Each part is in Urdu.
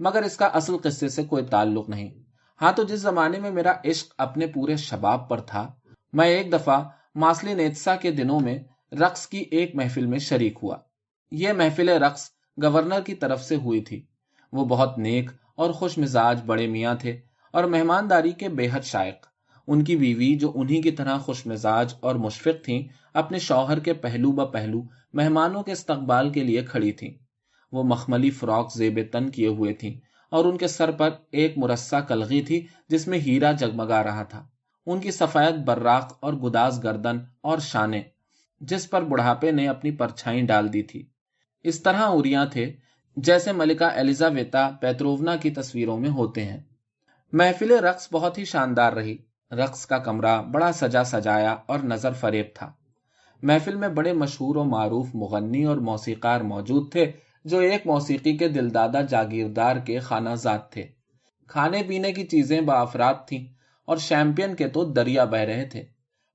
مگر اس کا اصل قصے سے کوئی تعلق نہیں۔ ہاں تو جس زمانے میں میرا عشق اپنے پورے شباب پر تھا، میں ایک دفعہ ماسلی نیتسا کے دنوں میں رقص کی ایک محفل میں شریک ہوا۔ یہ محفل رقص گورنر کی طرف سے ہوئی تھی۔ وہ بہت نیک اور خوش مزاج بڑے میاں تھے اور مہمانداری کے بے حد شائق۔ ان کی بیوی جو انہی کی طرح خوش مزاج اور مشفق تھیں، اپنے شوہر کے پہلو بہ پہلو مہمانوں کے استقبال کے لیے کھڑی تھیں۔ وہ مخملی فراک زیب تن کیے ہوئے تھیں اور ان کے سر پر ایک مرصع کلغی تھی جس میں ہیرا جگمگا رہا تھا۔ ان کی سفید براق اور گداز گردن اور شانے، جس پر بڑھاپے نے اپنی پرچھائی ڈال دی تھی، اس طرح عریاں تھے جیسے ملکہ ایلیزاویتا پیتروونا کی تصویروں میں ہوتے ہیں۔ محفل رقص بہت ہی شاندار رہی۔ رقص کا کمرہ بڑا سجا سجایا اور نظر فریب تھا۔ محفل میں بڑے مشہور و معروف مغنی اور موسیقار موجود تھے جو ایک موسیقی کے دلدادہ جاگیردار کے خانہ زاد تھے۔ کھانے پینے کی چیزیں بافراد تھیں اور شیمپئن کے تو دریا بہ رہے تھے۔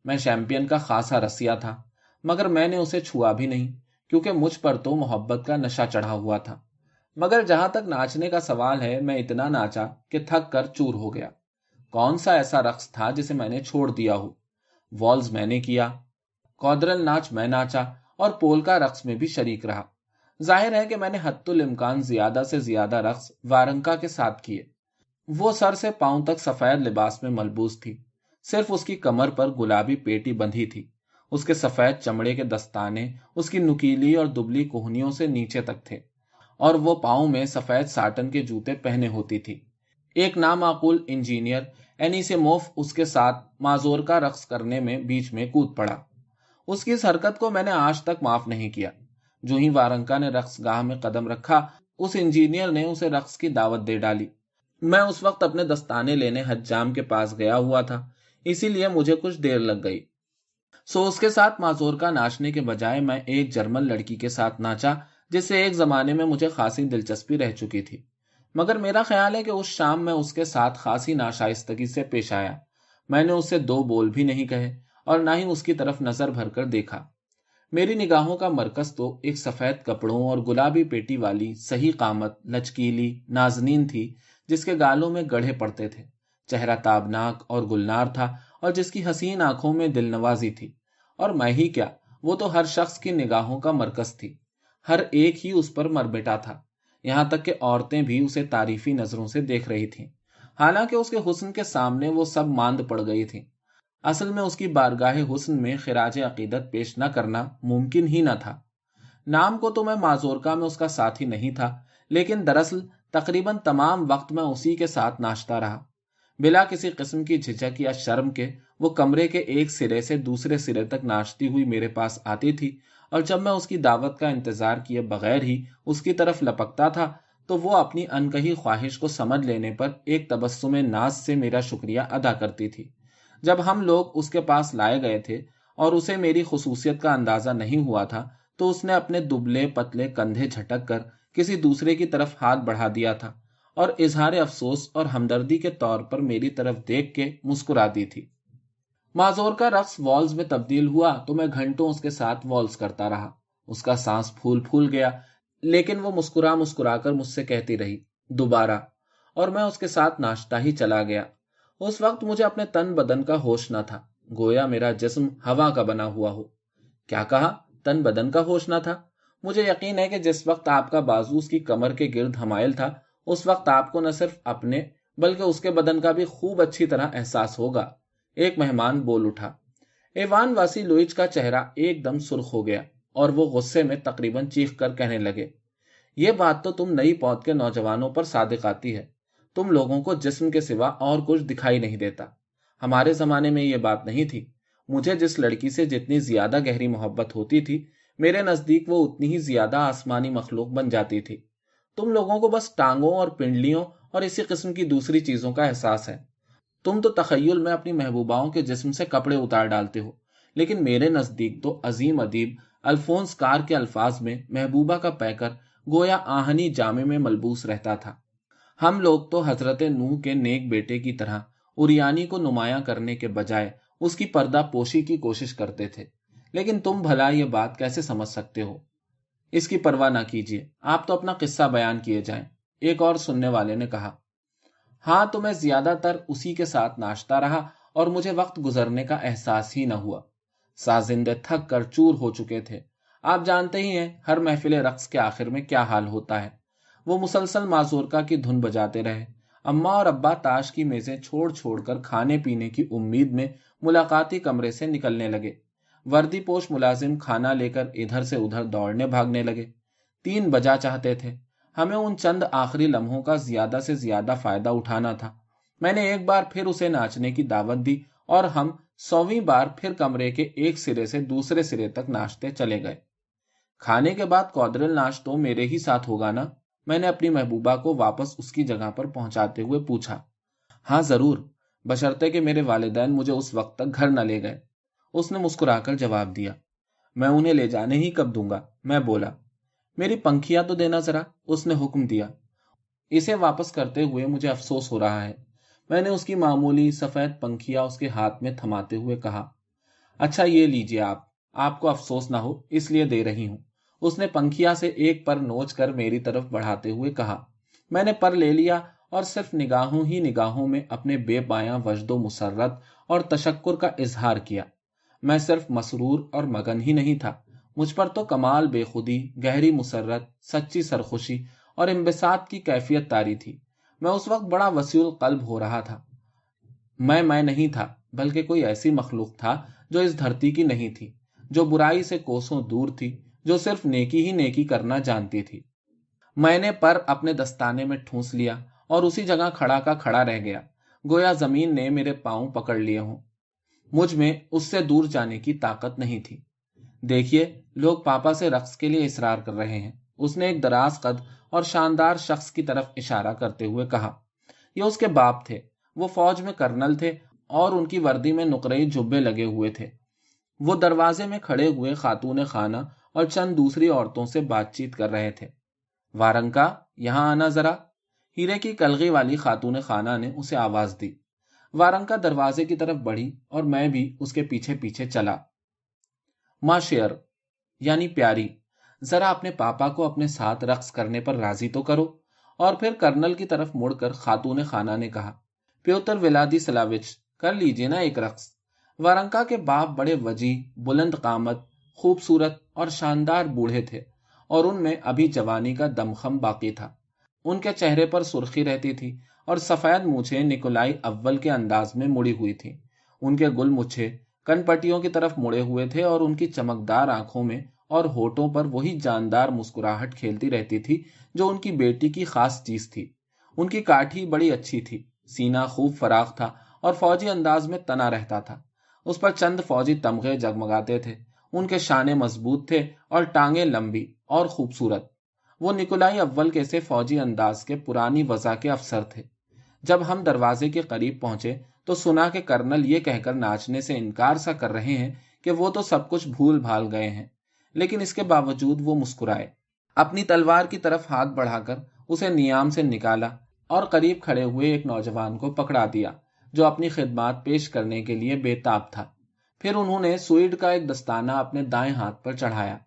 میں شیمپئن کا خاصا رسیہ تھا، مگر میں نے اسے چھوا بھی نہیں کیونکہ مجھ پر تو محبت کا نشہ چڑھا ہوا تھا۔ مگر جہاں تک ناچنے کا سوال ہے، میں اتنا ناچا کہ تھک کر چور ہو گیا۔ کون سا ایسا رقص تھا جسے میں نے چھوڑ دیا ہو؟ والز میں نے کیا، کوادرل ناچ میں ناچا اور پولکا رقص میں بھی شریک رہا۔ ظاہر ہے کہ میں نے حد الامکان زیادہ سے زیادہ رقص وارنکا کے ساتھ کیے۔ وہ سر سے پاؤں تک سفید لباس میں ملبوس تھی، صرف اس کی کمر پر گلابی پیٹی بندھی تھی۔ اس کے سفید چمڑے کے دستانے اس کی نکیلی اور دبلی کوہنیوں سے نیچے تک تھے اور وہ پاؤں میں سفید ساٹن کے جوتے پہنے ہوتی تھی۔ ایک نامعقول انجینئر اینیسیموف اس کے ساتھ مازورکا رقص کرنے میں بیچ میں کود پڑا۔ اس کی اس حرکت کو میں نے آج تک معاف نہیں کیا۔ جو ہی وارنکا نے رقص گاہ میں قدم رکھا، اس انجینئر نے اسے رقص کی دعوت دے ڈالی۔ میں اس وقت اپنے دستانے لینے حجام کے پاس گیا ہوا تھا، اسی لیے مجھے کچھ دیر لگ گئی۔ اس کے ساتھ مازورکا ناچنے کے بجائے میں ایک جرمن لڑکی کے ساتھ ناچا جس سے ایک زمانے میں مجھے خاصی دلچسپی رہ چکی تھی، مگر میرا خیال ہے کہ اس شام میں اس کے ساتھ خاصی ناشائستگی سے پیش آیا۔ میں نے اس سے دو بول بھی نہیں کہے اور نہ ہی اس کی طرف نظر بھر کر دیکھا۔ میری نگاہوں کا مرکز تو ایک سفید کپڑوں اور گلابی پیٹی والی صحیح قامت لچکیلی نازنین تھی جس کے گالوں میں گڑھے پڑتے تھے، چہرہ تابناک اور گلنار تھا اور جس کی حسین آنکھوں میں دل نوازی تھی۔ اور میں ہی کیا، وہ تو ہر شخص کی نگاہوں کا مرکز تھی، ہر ایک ہی اس پر مر مٹا تھا، یہاں تک کہ عورتیں بھی اسے تعریفی نظروں سے دیکھ رہی تھیں، حالانکہ اس کے حسن کے سامنے وہ سب ماند پڑ گئی تھیں۔ اصل میں اس کی بارگاہ حسن میں خراج عقیدت پیش نہ کرنا ممکن ہی نہ تھا۔ نام کو تو میں مازورکا میں اس کا ساتھی نہیں تھا، لیکن دراصل تقریباً تمام وقت میں اسی کے ساتھ ناچتا رہا، بلا کسی قسم کی جھجک یا شرم کے۔ وہ کمرے کے ایک سرے سے دوسرے سرے تک ناچتی ہوئی میرے پاس آتی تھی، اور جب میں اس کی دعوت کا انتظار کیے بغیر ہی اس کی طرف لپکتا تھا تو وہ اپنی انکہی خواہش کو سمجھ لینے پر ایک تبسم ناز سے میرا شکریہ ادا کرتی تھی۔ جب ہم لوگ اس کے پاس لائے گئے تھے اور اسے میری خصوصیت کا اندازہ نہیں ہوا تھا تو اس نے اپنے دبلے پتلے کندھے جھٹک کر کسی دوسرے کی طرف ہاتھ بڑھا دیا تھا اور اظہار افسوس اور ہمدردی کے طور پر میری طرف دیکھ کے مسکرا دی تھی۔ مازورکا رقص والز میں تبدیل ہوا تو میں گھنٹوں اس کے ساتھ والز کرتا رہا۔ اس کا سانس پھول پھول گیا، لیکن وہ مسکرا مسکرا کر مجھ سے کہتی رہی دوبارہ، اور میں اس کے ساتھ ناچتا ہی چلا گیا۔ اس وقت مجھے اپنے تن بدن کا ہوش نہ تھا، گویا میرا جسم ہوا کا بنا ہوا ہو۔ کیا کہا؟ تن بدن کا ہوش نہ تھا؟ مجھے یقین ہے کہ جس وقت آپ کا بازو اس کی کمر کے گرد حمائل تھا، اس وقت آپ کو نہ صرف اپنے بلکہ اس کے بدن کا بھی خوب اچھی طرح احساس ہوگا۔ ایک مہمان بول اٹھا۔ ایوان واسیلویچ کا چہرہ ایک دم سرخ ہو گیا اور وہ غصے میں تقریباً چیخ کر کہنے لگے، یہ بات تو تم نئی پود کے نوجوانوں پر صادق آتی ہے، تم لوگوں کو جسم کے سوا اور کچھ دکھائی نہیں دیتا۔ ہمارے زمانے میں یہ بات نہیں تھی۔ مجھے جس لڑکی سے جتنی زیادہ گہری محبت ہوتی تھی، میرے نزدیک وہ اتنی ہی زیادہ آسمانی مخلوق بن جاتی تھی۔ تم لوگوں کو بس ٹانگوں اور پنڈلیوں اور اسی قسم کی دوسری چیزوں کا احساس ہے۔ تم تو تخیل میں اپنی محبوباؤں کے جسم سے کپڑے اتار ڈالتے ہو، لیکن میرے نزدیک تو عظیم ادیب الفونس کار کے الفاظ میں محبوبہ کا پیکر گویا آہنی جامے میں ملبوس رہتا تھا۔ ہم لوگ تو حضرت نوح کے نیک بیٹے کی طرح اوریانی کو نمایاں کرنے کے بجائے اس کی پردہ پوشی کی کوشش کرتے تھے، لیکن تم بھلا یہ بات کیسے سمجھ سکتے ہو؟ اس کی پرواہ نہ کیجیے، آپ تو اپنا قصہ بیان کیے جائیں۔ ایک اور سننے والے نے کہا، ہاں تو میں زیادہ تر اسی کے ساتھ ناشتا رہا اور مجھے وقت گزرنے کا احساس ہی نہ ہوا۔ سازندے تھک کر چور ہو چکے تھے۔ آپ جانتے ہی ہیں ہر محفل رقص کے آخر میں کیا حال ہوتا ہے۔ وہ مسلسل مازورکا کی دھن بجاتے رہے۔ اماں اور ابا تاش کی میزیں چھوڑ چھوڑ کر کھانے پینے کی امید میں ملاقاتی کمرے سے نکلنے لگے۔ وردی پوش ملازم کھانا لے کر ادھر سے ادھر دوڑنے بھاگنے لگے۔ 3 بجا چاہتے تھے۔ ہمیں ان چند آخری لمحوں کا زیادہ سے زیادہ فائدہ اٹھانا تھا۔ میں نے ایک بار پھر اسے ناچنے کی دعوت دی اور ہم 100ویں بار پھر کمرے کے ایک سرے سے دوسرے سرے تک ناچتے چلے گئے۔ کھانے کے بعد کوادرل ناچ تو میرے ہی ساتھ ہوگا نا؟ میں نے اپنی محبوبہ کو واپس اس کی جگہ پر پہنچاتے ہوئے پوچھا۔ ہاں ضرور، بشرطے کہ میرے والدین مجھے اس وقت تک گھر نہ لے گئے، اس نے مسکرا کر جواب دیا۔ میں انہیں لے جانے ہی کب دوں گا، میں بولا۔ میری پنکھیاں تو دینا ذرا، اس نے حکم دیا۔ اسے واپس کرتے ہوئے مجھے افسوس ہو رہا ہے۔ میں نے اس کی معمولی سفید پنکھیا اس کے ہاتھ میں تھماتے ہوئے کہا، اچھا یہ لیجئے آپ کو افسوس نہ ہو اس لیے دے رہی ہوں۔ اس نے پنکھیا سے ایک پر نوچ کر میری طرف بڑھاتے ہوئے کہا۔ میں نے پر لے لیا اور صرف نگاہوں ہی نگاہوں میں اپنے بے پایاں وجد و مسرت اور تشکر کا اظہار کیا۔ میں صرف مسرور اور مگن ہی نہیں تھا، مجھ پر تو کمال بے خودی، گہری مسرت، سچی سرخوشی اور انبساط کی کیفیت طاری تھی۔ میں اس وقت بڑا وسیع القلب ہو رہا تھا۔ میں نہیں تھا، بلکہ کوئی ایسی مخلوق تھا جو اس دھرتی کی نہیں تھی، جو برائی سے کوسوں دور تھی، جو صرف نیکی ہی نیکی کرنا جانتی تھی۔ میں نے پر اپنے دستانے میں ٹھونس لیا اور اسی جگہ کھڑا کا کھڑا رہ گیا، گویا زمین نے میرے پاؤں پکڑ لیے ہوں۔ مجھ میں اس سے دور جانے کی طاقت نہیں تھی۔ دیکھیے، لوگ پاپا سے رقص کے لیے اصرار کر رہے ہیں، اس نے ایک دراز قد اور شاندار شخص کی طرف اشارہ کرتے ہوئے کہا۔ یہ اس کے باپ تھے، وہ فوج میں کرنل تھے اور ان کی وردی میں نقرئی جبے لگے ہوئے تھے۔ وہ دروازے میں کھڑے ہوئے خاتون خانہ اور چند دوسری عورتوں سے بات چیت کر رہے تھے۔ وارنکا، یہاں آنا ذرا، ہیرے کی کلغی والی خاتون خانہ نے اسے آواز دی۔ وارنکا دروازے کی طرف بڑھی اور میں بھی اس کے پیچھے پیچھے چلا۔ ماں شیر، یعنی پیاری، ذرا اپنے پاپا کو اپنے ساتھ رقص کرنے پر راضی تو کرو۔ اور پھر کرنل کی طرف مڑ کر خاتون خانہ نے کہا، پیوتر ولادی سلاوچ، کر لیجیے نا ایک رقص۔ وارنکا کے باپ بڑے وجیح، بلند قامت، خوبصورت اور شاندار بوڑھے تھے، اور ان میں ابھی جوانی کا دمخم باقی تھا۔ ان کے چہرے پر سرخی رہتی تھی اور سفید مونچھیں نکولائی اول کے انداز میں مڑی ہوئی تھی۔ ان کے گل مچھے کن پٹیوں کی طرف مڑے ہوئے تھے اور ان کی چمکدار آنکھوں میں اور ہونٹوں پر وہی جاندار مسکراہٹ کھیلتی رہتی تھی جو ان کی بیٹی کی خاص چیز تھی۔ ان کی کاٹھی بڑی اچھی تھی، سینہ خوب فراخ تھا اور فوجی انداز میں تنا رہتا تھا۔ اس پر چند فوجی تمغے جگمگاتے تھے۔ ان کے شانے مضبوط تھے اور ٹانگیں لمبی اور خوبصورت۔ وہ نکولائی اول کے سے فوجی انداز کے پرانی وضع کے افسر تھے۔ جب ہم دروازے کے قریب پہنچے تو سنا کہ کرنل یہ کہہ کر ناچنے سے انکار سا کر رہے ہیں کہ وہ تو سب کچھ بھول بھال گئے ہیں، لیکن اس کے باوجود وہ مسکرائے، اپنی تلوار کی طرف ہاتھ بڑھا کر اسے نیام سے نکالا اور قریب کھڑے ہوئے ایک نوجوان کو پکڑا دیا جو اپنی خدمات پیش کرنے کے لیے بے تاب تھا۔ پھر انہوں نے سوئیڈ کا ایک دستانہ اپنے دائیں ہاتھ پر چڑھایا۔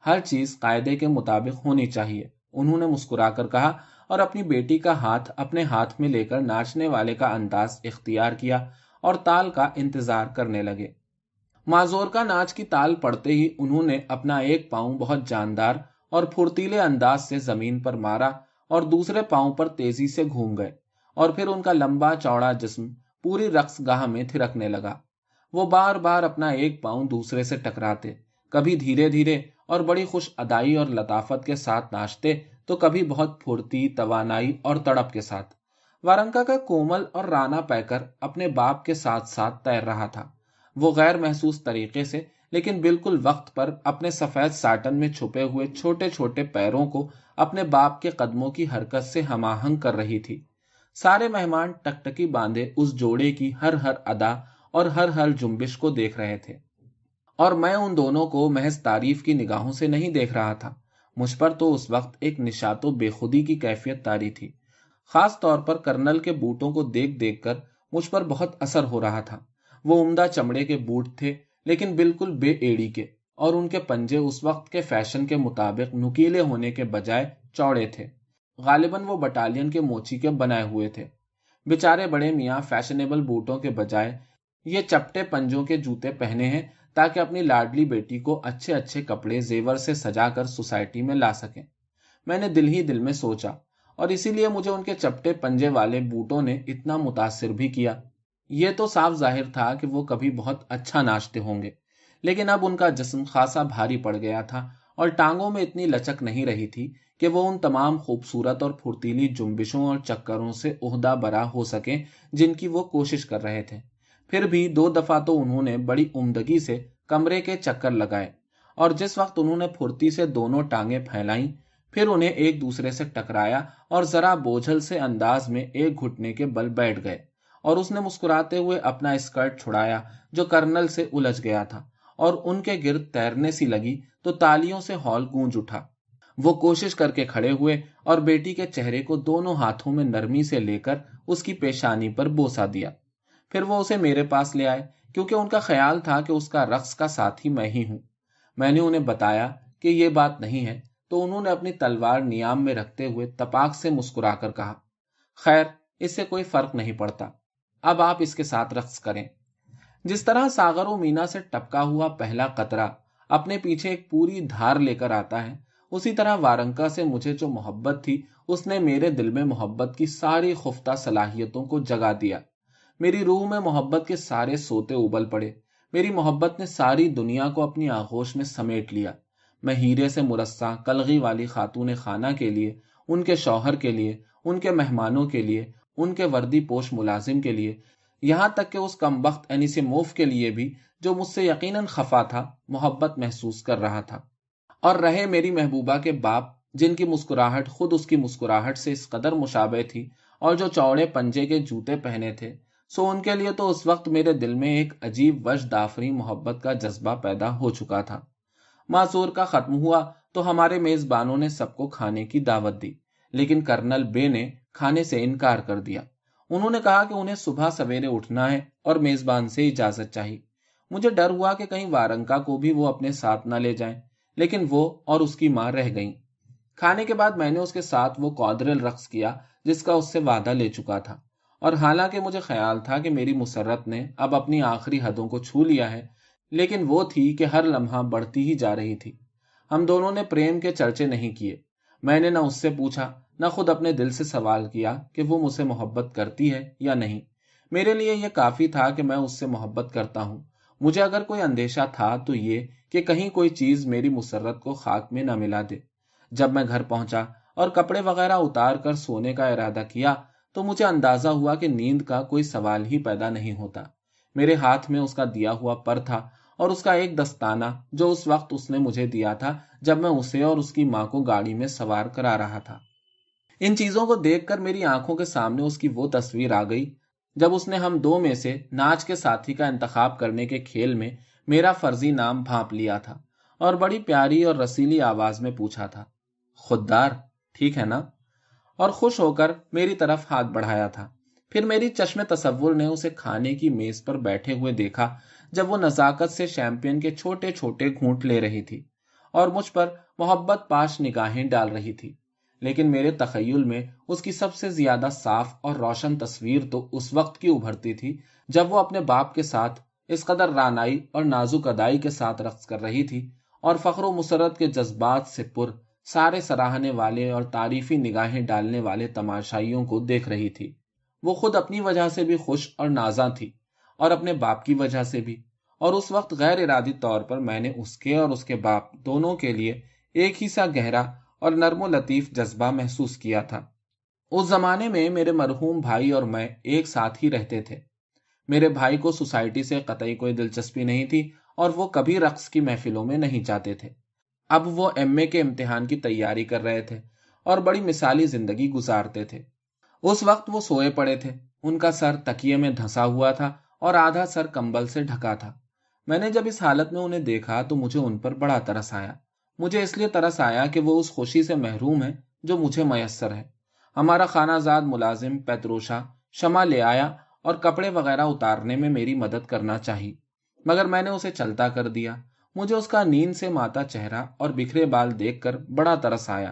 ہر چیز قاعدے کے مطابق ہونی چاہیے، انہوں نے مسکرا کر کہا، اور اپنی بیٹی کا ہاتھ اپنے ہاتھ میں لے کر ناچنے والے کا انداز اختیار کیا اور تال کا انتظار کرنے لگے۔ مازورکا ناچ کی تال پڑتے ہی انہوں نے اپنا ایک پاؤں بہت جاندار اور پھرتیلے انداز سے زمین پر مارا اور دوسرے پاؤں پر تیزی سے گھوم گئے، اور پھر ان کا لمبا چوڑا جسم پوری رقص گاہ میں تھرکنے لگا۔ وہ بار بار اپنا ایک پاؤں دوسرے سے ٹکراتے، کبھی دھیرے دھیرے اور بڑی خوش ادائی اور لطافت کے ساتھ ناچتے تو کبھی بہت پھرتی، توانائی اور تڑپ کے ساتھ۔ وارنکا کا کومل اور رانا پیکر اپنے باپ کے ساتھ ساتھ تیر رہا تھا۔ وہ غیر محسوس طریقے سے لیکن بالکل وقت پر اپنے سفید ساٹن میں چھپے ہوئے چھوٹے چھوٹے پیروں کو اپنے باپ کے قدموں کی حرکت سے ہم آہنگ کر رہی تھی۔ سارے مہمان ٹکٹکی باندھے اس جوڑے کی ہر ادا اور ہر جنبش کو دیکھ رہے تھے، اور میں ان دونوں کو محض تعریف کی نگاہوں سے نہیں دیکھ رہا تھا۔ مجھ پر تو اس وقت ایک نشاط و بے خودی کی کیفیت طاری تھی۔ خاص طور پر کرنل کے بوٹوں کو دیکھ دیکھ کر مجھ پر بہت اثر ہو رہا تھا۔ وہ عمدہ چمڑے کے بوٹ تھے لیکن بالکل بے ایڑی کے، اور ان کے پنجے اس وقت کے فیشن کے مطابق نکیلے ہونے کے بجائے چوڑے تھے۔ غالباً وہ بٹالین کے موچی کے بنائے ہوئے تھے۔ بیچارے بڑے میاں فیشنیبل بوٹوں کے بجائے یہ چپٹے پنجوں کے جوتے پہنے ہیں تاکہ اپنی لاڈلی بیٹی کو اچھے اچھے کپڑے زیور سے سجا کر سوسائٹی میں لا سکیں۔ میں نے دل ہی دل میں سوچا، اور اسی لیے مجھے ان کے چپٹے پنجے والے بوٹوں نے اتنا متاثر بھی کیا۔ یہ تو صاف ظاہر تھا کہ وہ کبھی بہت اچھا ناچتے ہوں گے، لیکن اب ان کا جسم خاصا بھاری پڑ گیا تھا اور ٹانگوں میں اتنی لچک نہیں رہی تھی کہ وہ ان تمام خوبصورت اور پھرتیلی جنبشوں اور چکروں سے عہدہ برا ہو سکیں جن کی وہ کوشش کر رہے تھے۔ پھر بھی 2 دفعہ تو انہوں نے بڑی عمدگی سے کمرے کے چکر لگائے، اور جس وقت انہوں نے پھرتی سے دونوں ٹانگیں پھیلائیں، پھر انہیں ایک دوسرے سے ٹکرایا اور ذرا بوجھل سے انداز میں ایک گھٹنے کے بل بیٹھ گئے، اور اس نے مسکراتے ہوئے اپنا اسکرٹ چھڑایا جو کرنل سے الجھ گیا تھا اور ان کے گرد تیرنے سی لگی تو تالیوں سے ہال گونج اٹھا۔ وہ کوشش کر کے کھڑے ہوئے اور بیٹی کے چہرے کو دونوں ہاتھوں میں نرمی سے لے کر اس کی پیشانی پر بوسہ دیا۔ پھر وہ اسے میرے پاس لے آئے کیونکہ ان کا خیال تھا کہ اس کا رقص کا ساتھی میں ہی ہوں۔ میں نے انہیں بتایا کہ یہ بات نہیں ہے تو انہوں نے اپنی تلوار نیام میں رکھتے ہوئے تپاک سے مسکرا کر کہا، خیر اس سے کوئی فرق نہیں پڑتا، اب آپ اس کے ساتھ رقص کریں۔ جس طرح ساغر و مینا سے ٹپکا ہوا پہلا قطرہ اپنے پیچھے ایک پوری دھار لے کر آتا ہے، اسی طرح وارنکا سے مجھے جو محبت تھی اس نے میرے دل میں محبت کی ساری خفتہ صلاحیتوں کو جگا دیا۔ میری روح میں محبت کے سارے سوتے ابل پڑے۔ میری محبت نے ساری دنیا کو اپنی آغوش میں سمیٹ لیا۔ میں ہیرے سے مرصع کلغی والی خاتون خانہ کے لیے، ان کے شوہر کے لیے، ان کے مہمانوں کے لیے، ان کے وردی پوش ملازم کے لیے، یہاں تک کہ اس کمبخت انیسیموف کے لیے بھی جو مجھ سے یقیناً خفا تھا، محبت محسوس کر رہا تھا۔ اور رہے میری محبوبہ کے باپ جن کی مسکراہٹ خود اس کی مسکراہٹ سے اس قدر مشابہ تھی اور جو چوڑے پنجے کے جوتے پہنے تھے، سو ان کے لیے تو اس وقت میرے دل میں ایک عجیب وجد آفریں محبت کا جذبہ پیدا ہو چکا تھا۔ معذور کا ختم ہوا تو ہمارے میزبانوں نے سب کو کھانے کی دعوت دی، لیکن کرنل بے نے کھانے سے انکار کر دیا۔ انہوں نے کہا کہ انہیں صبح سویرے اٹھنا ہے اور میزبان سے اجازت چاہیے۔ مجھے ڈر ہوا کہ کہیں وارنکا کو بھی وہ اپنے ساتھ نہ لے جائیں، لیکن وہ اور اس کی ماں رہ گئیں۔ کھانے کے بعد میں نے اس کے ساتھ وہ کوادرل رقص کیا جس کا اس سے وعدہ لے چکا تھا، اور حالانکہ مجھے خیال تھا کہ میری مسرت نے اب اپنی آخری حدوں کو چھو لیا ہے، لیکن وہ تھی کہ ہر لمحہ بڑھتی ہی جا رہی تھی۔ ہم دونوں نے پریم کے چرچے نہیں کیے۔ میں نے نہ اس سے پوچھا نہ خود اپنے دل سے سوال کیا کہ وہ مجھ سے محبت کرتی ہے یا نہیں۔ میرے لیے یہ کافی تھا کہ میں اس سے محبت کرتا ہوں۔ مجھے اگر کوئی اندیشہ تھا تو یہ کہ کہیں کوئی چیز میری مسرت کو خاک میں نہ ملا دے۔ جب میں گھر پہنچا اور کپڑے وغیرہ اتار کر سونے کا ارادہ کیا تو مجھے اندازہ ہوا کہ نیند کا کوئی سوال ہی پیدا نہیں ہوتا۔ میرے ہاتھ میں اس کا دیا ہوا پر تھا اور اس کا ایک دستانہ جو اس وقت اس نے مجھے دیا تھا جب میں اسے اور اس کی ماں کو گاڑی میں سوار کرا رہا تھا۔ ان چیزوں کو دیکھ کر میری آنکھوں کے سامنے اس کی وہ تصویر آ گئی جب اس نے ہم دو میں سے ناچ کے ساتھی کا انتخاب کرنے کے کھیل میں میرا فرضی نام بھانپ لیا تھا اور بڑی پیاری اور رسیلی آواز میں پوچھا تھا، خوددار ٹھیک ہے نا؟ اور خوش ہو کر میری طرف ہاتھ بڑھایا تھا۔ پھر میری چشم تصور نے اسے کھانے کی میز پر بیٹھے ہوئے دیکھا جب وہ نزاکت سے شیمپین کے چھوٹے چھوٹے گھونٹ لے رہی تھی اور مجھ پر محبت پاش نگاہیں ڈال رہی تھی، لیکن میرے تخیل میں اس کی سب سے زیادہ صاف اور روشن تصویر تو اس وقت کی ابھرتی تھی جب وہ اپنے باپ کے ساتھ اس قدر رانائی اور نازک ادائی کے ساتھ رقص کر رہی تھی اور فخر و مسرت کے جذبات سے پر سارے سراہنے والے اور تعریفی نگاہیں ڈالنے والے تماشائیوں کو دیکھ رہی تھی۔ وہ خود اپنی وجہ سے بھی خوش اور نازاں تھی اور اپنے باپ کی وجہ سے بھی، اور اس وقت غیر ارادی طور پر میں نے اس کے اور اس کے باپ دونوں کے لیے ایک ہی سا گہرا اور نرم و لطیف جذبہ محسوس کیا تھا۔ اس زمانے میں میرے مرحوم بھائی اور میں ایک ساتھ ہی رہتے تھے۔ میرے بھائی کو سوسائٹی سے قطعی کوئی دلچسپی نہیں تھی اور وہ کبھی رقص کی محفلوں میں نہیں جاتے تھے۔ اب وہ ایم اے کے امتحان کی تیاری کر رہے تھے اور بڑی مثالی زندگی گزارتے تھے۔ اس وقت وہ سوئے پڑے تھے، ان کا سر تکیے میں دھنسا ہوا تھا اور آدھا سر کمبل سے ڈھکا تھا۔ میں نے جب اس حالت میں انہیں دیکھا تو مجھے ان پر بڑا ترس آیا۔ مجھے اس لیے ترس آیا کہ وہ اس خوشی سے محروم ہے جو مجھے میسر ہے۔ ہمارا خانہ زاد ملازم پیتروشا شمع لے آیا اور کپڑے وغیرہ اتارنے میں میری مدد کرنا چاہی، مگر میں نے اسے چلتا کر دیا۔ مجھے اس کا نیند سے ماتا چہرہ اور بکھرے بال دیکھ کر بڑا ترس آیا۔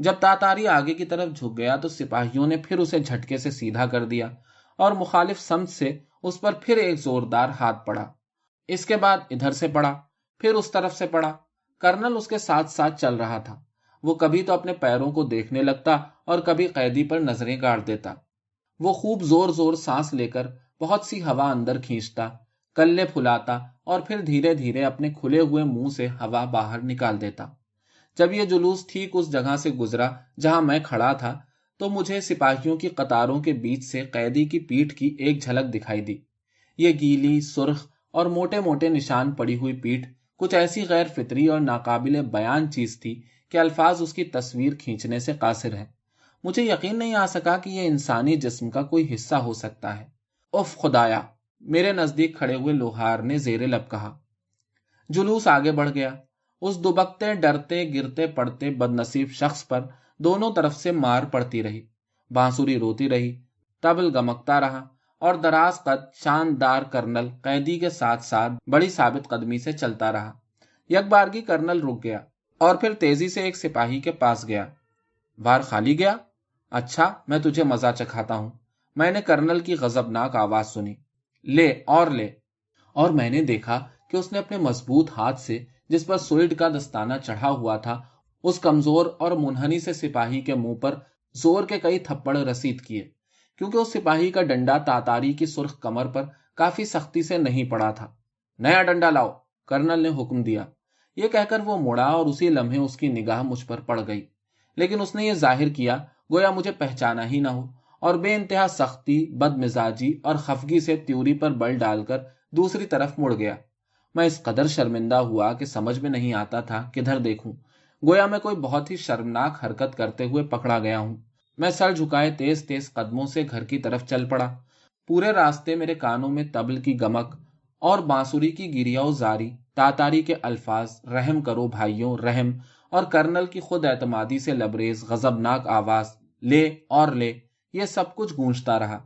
جب تاتاری آگے کی طرف جھک گیا تو سپاہیوں نے پھر اسے جھٹکے سے سیدھا کر دیا اور مخالف سمت سے اس پر پھر ایک زوردار ہاتھ پڑا۔ اس کے بعد ادھر سے پڑا، پھر اس طرف سے پڑا۔ کرنل اس کے ساتھ ساتھ چل رہا تھا۔ وہ کبھی تو اپنے پیروں کو دیکھنے لگتا اور کبھی قیدی پر نظریں گاڑ دیتا۔ وہ خوب زور زور سانس لے کر بہت سی ہوا اندر کھینچتا، کلے پھلاتا اور پھر دھیرے دھیرے اپنے کھلے ہوئے منہ سے ہوا باہر نکال دیتا۔ جب یہ جلوس ٹھیک اس جگہ سے گزرا جہاں میں کھڑا تھا تو مجھے سپاہیوں کی قطاروں کے بیچ سے قیدی کی پیٹھ کی ایک جھلک دکھائی دی۔ یہ گیلی، سرخ اور موٹے موٹے نشان پڑی ہوئی پیٹھ کچھ ایسی غیر فطری اور ناقابل بیان چیز تھی کہ الفاظ اس کی تصویر کھینچنے سے قاصر ہیں۔ مجھے یقین نہیں آ سکا کہ یہ انسانی جسم کا کوئی حصہ ہو سکتا ہے۔ اف خدایا، میرے نزدیک کھڑے ہوئے لوہار نے زیر لب کہا۔ جلوس آگے بڑھ گیا۔ اس دبکتے، ڈرتے، گرتے پڑتے بد نصیب شخص پر دونوں طرف سے مار پڑتی رہی۔ بانسری روتی رہی، طبل گمکتا رہا اور دراز قد شاندار کرنل قیدی کے ساتھ ساتھ بڑی ثابت قدمی سے چلتا رہا۔ یک بارگی کرنل رک گیا اور پھر تیزی سے ایک سپاہی کے پاس گیا۔ بار خالی گیا؟ اچھا، میں تجھے مزہ چکھاتا ہوں۔ میں نے کرنل کی غضبناک آواز سنی، لے اور لے، اور میں نے دیکھا کہ اس نے اپنے مضبوط ہاتھ سے جس پر سوئڈ کا دستانہ چڑھا ہوا تھا اس کمزور اور منحنی سے سپاہی کے منہ پر زور کے کئی تھپڑ رسید کیے، کیونکہ اس سپاہی کا ڈنڈا تاتاری کی سرخ کمر پر کافی سختی سے نہیں پڑا تھا۔ نیا ڈنڈا لاؤ، کرنل نے حکم دیا۔ یہ کہہ کر وہ مڑا اور اسی لمحے اس کی نگاہ مجھ پر پڑ گئی، لیکن اس نے یہ ظاہر کیا گویا مجھے پہچانا ہی نہ ہو، اور بے انتہا سختی، بد مزاجی اور خفگی سے تیوری پر بل ڈال کر دوسری طرف مڑ گیا۔ میں اس قدر شرمندہ ہوا کہ سمجھ میں نہیں آتا تھا کدھر دیکھوں، گویا میں کوئی بہت ہی شرمناک حرکت کرتے ہوئے پکڑا گیا ہوں۔ میں سر جھکائے تیز تیز قدموں سے گھر کی طرف چل پڑا۔ پورے راستے میرے کانوں میں طبل کی گمک اور بانسری کی گریہ و زاری، تاتاری کے الفاظ، رحم کرو بھائیوں رحم، اور کرنل کی خود اعتمادی سے لبریز غضبناک آواز، لے اور لے، یہ سب کچھ گونجتا رہا۔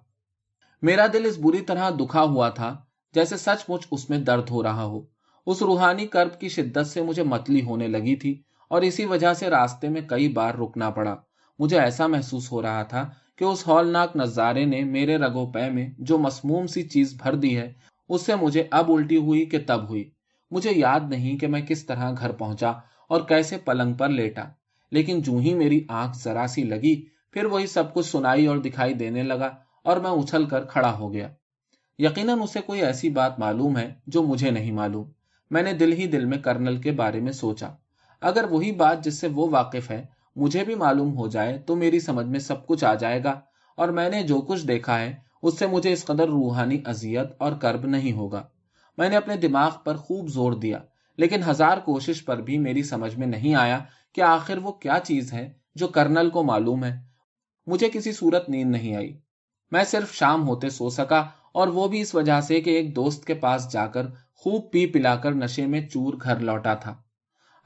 میرا دل اس بری طرح دکھا ہوا تھا جیسے سچ مچ اس میں درد ہو رہا ہو۔ اس روحانی کرب کی شدت سے مجھے متلی ہونے لگی تھی اور اسی وجہ سے راستے میں کئی بار رکنا پڑا۔ مجھے ایسا محسوس ہو رہا تھا کہ اس ہولناک نظارے نے میرے رگو پے میں جو مسموم سی چیز بھر دی ہے اس سے مجھے اب الٹی ہوئی کہ تب ہوئی۔ مجھے یاد نہیں کہ میں کس طرح گھر پہنچا اور کیسے پلنگ پر لیٹا، لیکن جوں ہی میری آنکھ ذرا سی لگی پھر وہی سب کچھ سنائی اور دکھائی دینے لگا اور میں اچھل کر کھڑا ہو گیا۔ یقیناً اسے کوئی ایسی بات معلوم ہے جو مجھے نہیں معلوم۔ میں نے دل ہی دل میں کرنل کے بارے میں سوچا، اگر وہی بات جس سے وہ واقف ہے مجھے بھی معلوم ہو جائے تو میری سمجھ میں سب کچھ آ جائے گا، اور میں نے جو کچھ دیکھا ہے اس سے مجھے اس قدر روحانی اذیت اور کرب نہیں ہوگا۔ میں نے اپنے دماغ پر خوب زور دیا، لیکن ہزار کوشش پر بھی میری سمجھ میں نہیں آیا کہ آخر وہ کیا چیز ہے جو کرنل کو معلوم ہے۔ مجھے کسی صورت نیند نہیں آئی۔ میں صرف شام ہوتے سو سکا، اور وہ بھی اس وجہ سے کہ ایک دوست کے پاس جا کر خوب پی پلا کر نشے میں چور گھر لوٹا تھا۔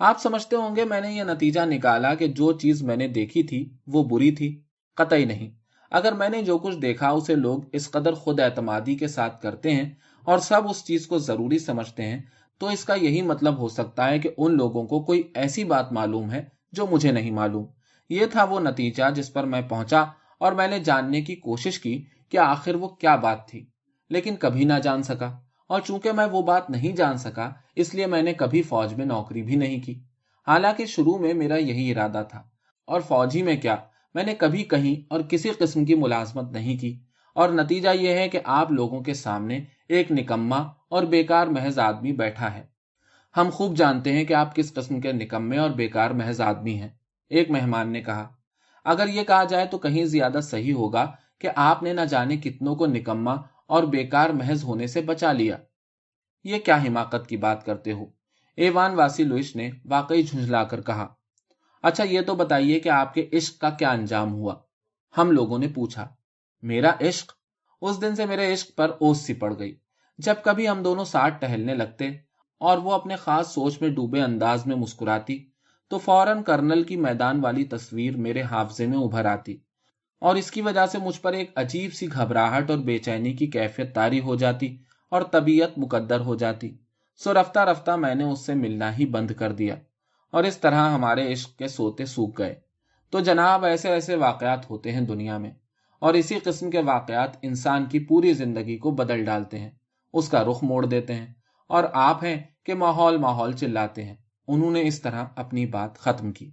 آپ سمجھتے ہوں گے میں نے یہ نتیجہ نکالا کہ جو چیز میں نے دیکھی تھی وہ بری تھی؟ قطعی نہیں۔ اگر میں نے جو کچھ دیکھا اسے لوگ اس قدر خود اعتمادی کے ساتھ کرتے ہیں اور سب اس چیز کو ضروری سمجھتے ہیں تو اس کا یہی مطلب ہو سکتا ہے کہ ان لوگوں کو کوئی ایسی بات معلوم ہے جو مجھے نہیں معلوم۔ یہ تھا وہ نتیجہ جس پر میں پہنچا، اور میں نے جاننے کی کوشش کی کہ آخر وہ کیا بات تھی، لیکن کبھی نہ جان سکا۔ اور چونکہ میں وہ بات نہیں جان سکا اس لیے میں نے کبھی فوج میں نوکری بھی نہیں کی، حالانکہ شروع میں میرا یہی ارادہ تھا۔ اور فوج ہی میں کیا، میں نے کبھی کہیں اور کسی قسم کی ملازمت نہیں کی، اور نتیجہ یہ ہے کہ آپ لوگوں کے سامنے ایک نکما اور بیکار محض آدمی بیٹھا ہے۔ ہم خوب جانتے ہیں کہ آپ کس قسم کے نکمے اور بیکار محض آدمی ہیں، ایک مہمان نے کہا۔ اگر یہ کہا جائے تو کہیں زیادہ صحیح ہوگا کہ آپ نے نہ جانے کتنوں کو نکما اور بیکار محض ہونے سے بچا لیا۔ یہ کیا حماقت کی بات کرتے ہو، ایوان واسیلویچ نے واقعی جھنجھلا کر کہا۔ اچھا یہ تو بتائیے کہ آپ کے عشق کا کیا انجام ہوا؟ ہم لوگوں نے پوچھا۔ میرا عشق؟ اس دن سے میرے عشق پر اوس سی پڑ گئی۔ جب کبھی ہم دونوں ساتھ ٹہلنے لگتے اور وہ اپنے خاص سوچ میں ڈوبے انداز میں مسکراتی تو فوراً کرنل کی میدان والی تصویر میرے حافظے میں ابھر آتی، اور اس کی وجہ سے مجھ پر ایک عجیب سی گھبراہٹ اور بے چینی کی کیفیت طاری ہو جاتی اور طبیعت مقدر ہو جاتی۔ سو رفتہ رفتہ میں نے اس سے ملنا ہی بند کر دیا، اور اس طرح ہمارے عشق کے سوتے سوکھ گئے۔ تو جناب ایسے ایسے واقعات ہوتے ہیں دنیا میں، اور اسی قسم کے واقعات انسان کی پوری زندگی کو بدل ڈالتے ہیں، اس کا رخ موڑ دیتے ہیں، اور آپ ہیں کہ ماحول ماحول چلاتے ہیں۔ انہوں نے اس طرح اپنی بات ختم کی۔